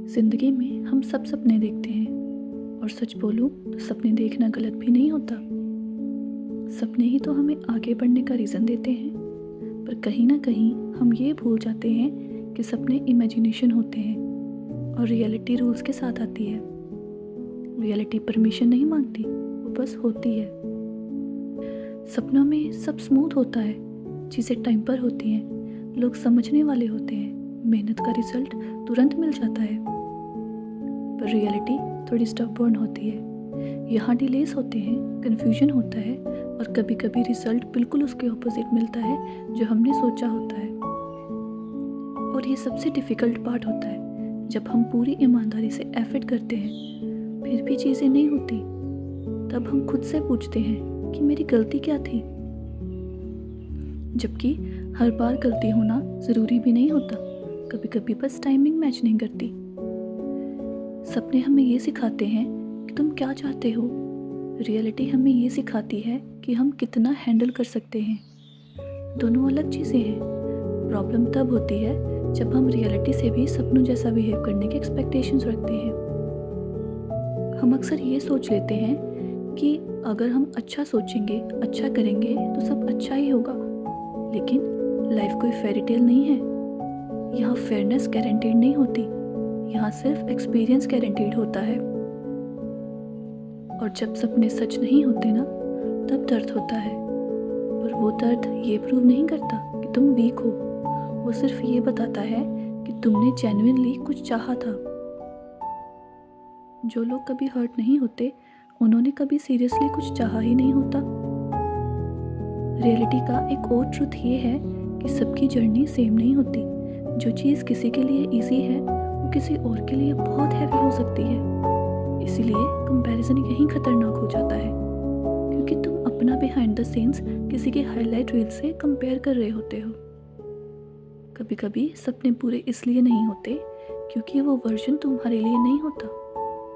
ज़िंदगी में हम सब सपने देखते हैं और सच बोलूं तो सपने देखना गलत भी नहीं होता। सपने ही तो हमें आगे बढ़ने का रीज़न देते हैं, पर कहीं ना कहीं हम ये भूल जाते हैं कि सपने इमेजिनेशन होते हैं और रियलिटी रूल्स के साथ आती है। रियलिटी परमिशन नहीं मांगती, वो बस होती है। सपनों में सब स्मूथ होता है, चीज़ें टाइम पर होती हैं, लोग समझने वाले होते हैं, मेहनत का रिजल्ट तुरंत मिल जाता है। पर रियलिटी थोड़ी स्टबर्न होती है। यहाँ डिलेस होते हैं, कन्फ्यूजन होता है और कभी कभी रिजल्ट बिल्कुल उसके ऑपोजिट मिलता है जो हमने सोचा होता है। और ये सबसे डिफ़िकल्ट पार्ट होता है, जब हम पूरी ईमानदारी से एफर्ट करते हैं फिर भी चीज़ें नहीं होती। तब हम खुद से पूछते हैं कि मेरी गलती क्या थी, जबकि हर बार गलती होना ज़रूरी भी नहीं होता। कभी कभी बस टाइमिंग मैच नहीं करती। सपने हमें ये सिखाते हैं कि तुम क्या चाहते हो, रियलिटी हमें ये सिखाती है कि हम कितना हैंडल कर सकते हैं। दोनों अलग चीज़ें हैं। प्रॉब्लम तब होती है जब हम रियलिटी से भी सपनों जैसा बिहेव करने के एक्सपेक्टेशंस रखते हैं। हम अक्सर ये सोच लेते हैं कि अगर हम अच्छा सोचेंगे, अच्छा करेंगे तो सब अच्छा ही होगा, लेकिन लाइफ कोई फेरी टेल नहीं है। यहाँ फेयरनेस गारंटीड नहीं होती, यहाँ सिर्फ एक्सपीरियंस गारंटीड होता है। और जब सपने सच नहीं होते ना, तब दर्द होता है, पर वो दर्द ये प्रूव नहीं करता कि तुम वीक हो। वो सिर्फ ये बताता है कि तुमने जेन्युइनली कुछ चाहा था। जो लोग कभी हर्ट नहीं होते, उन्होंने कभी सीरियसली कुछ चाहा ही नहीं होता। रियलिटी का एक और ट्रुथ ये है कि सबकी जर्नी सेम नहीं होती। जो चीज़ किसी के लिए इजी है, वो किसी और के लिए बहुत हैवी हो सकती है। इसीलिए कंपैरिजन यहीं खतरनाक हो जाता है, क्योंकि तुम अपना बिहाइंड द सीन्स किसी के हाईलाइट रील से कंपेयर कर रहे होते हो। कभी कभी सपने पूरे इसलिए नहीं होते क्योंकि वो वर्जन तुम्हारे लिए नहीं होता,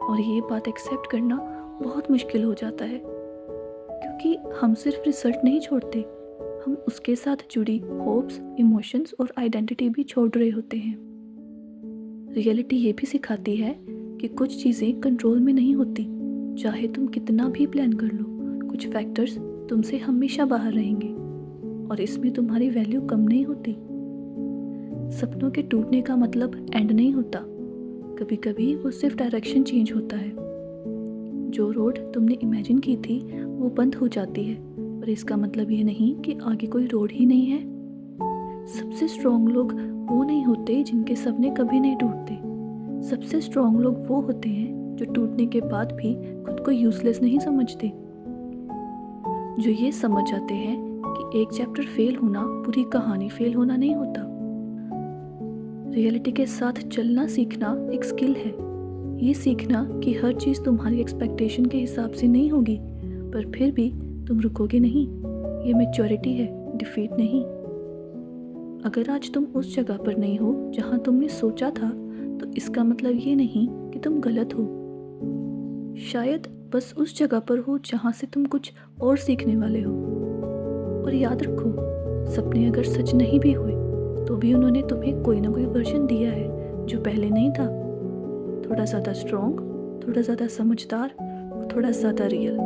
और ये बात एक्सेप्ट करना बहुत मुश्किल हो जाता है, क्योंकि हम सिर्फ रिजल्ट नहीं छोड़ते, हम उसके साथ जुड़ी होप्स, इमोशंस और आइडेंटिटी भी छोड़ रहे होते हैं। रियलिटी ये भी सिखाती है कि कुछ चीज़ें कंट्रोल में नहीं होती, चाहे तुम कितना भी प्लान कर लो। कुछ फैक्टर्स तुमसे हमेशा बाहर रहेंगे और इसमें तुम्हारी वैल्यू कम नहीं होती। सपनों के टूटने का मतलब एंड नहीं होता, कभी कभी वो सिर्फ डायरेक्शन चेंज होता है। जो रोड तुमने इमेजिन की थी वो बंद हो जाती है, पर इसका मतलब ये नहीं कि आगे कोई रोड ही नहीं है। सबसे स्ट्रॉन्ग लोग वो नहीं होते जिनके सपने कभी नहीं टूटते। सबसे स्ट्रॉन्ग लोग वो होते हैं जो टूटने के बाद भी खुद को यूजलेस नहीं समझते, जो ये समझ जाते हैं कि एक चैप्टर फेल होना पूरी कहानी फेल होना नहीं होता। रियलिटी के साथ चलना सीखना एक स्किल है। ये सीखना कि हर चीज़ तुम्हारी एक्सपेक्टेशन के हिसाब से नहीं होगी, पर फिर भी तुम रुकोगे नहीं। ये मैच्योरिटी है, डिफीट नहीं। अगर आज तुम उस जगह पर नहीं हो जहाँ तुमने सोचा था, तो इसका मतलब ये नहीं कि तुम गलत हो। शायद बस उस जगह पर हो जहाँ से तुम कुछ और सीखने वाले हो। और याद रखो, सपने अगर सच नहीं भी हुए तो भी उन्होंने तुम्हें कोई ना कोई वर्जन दिया है जो पहले नहीं था। थोड़ा ज़्यादा स्ट्रॉन्ग, थोड़ा ज़्यादा समझदार और थोड़ा ज़्यादा रियल।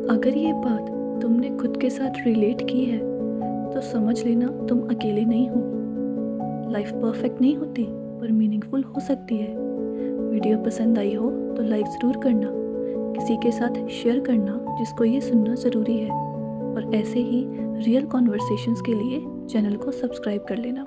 अगर ये बात तुमने खुद के साथ रिलेट की है तो समझ लेना तुम अकेले नहीं हो। लाइफ परफेक्ट नहीं होती, पर मीनिंगफुल हो सकती है। वीडियो पसंद आई हो तो लाइक ज़रूर करना, किसी के साथ शेयर करना जिसको ये सुनना ज़रूरी है, और ऐसे ही रियल कॉन्वर्सेशंस के लिए चैनल को सब्सक्राइब कर लेना।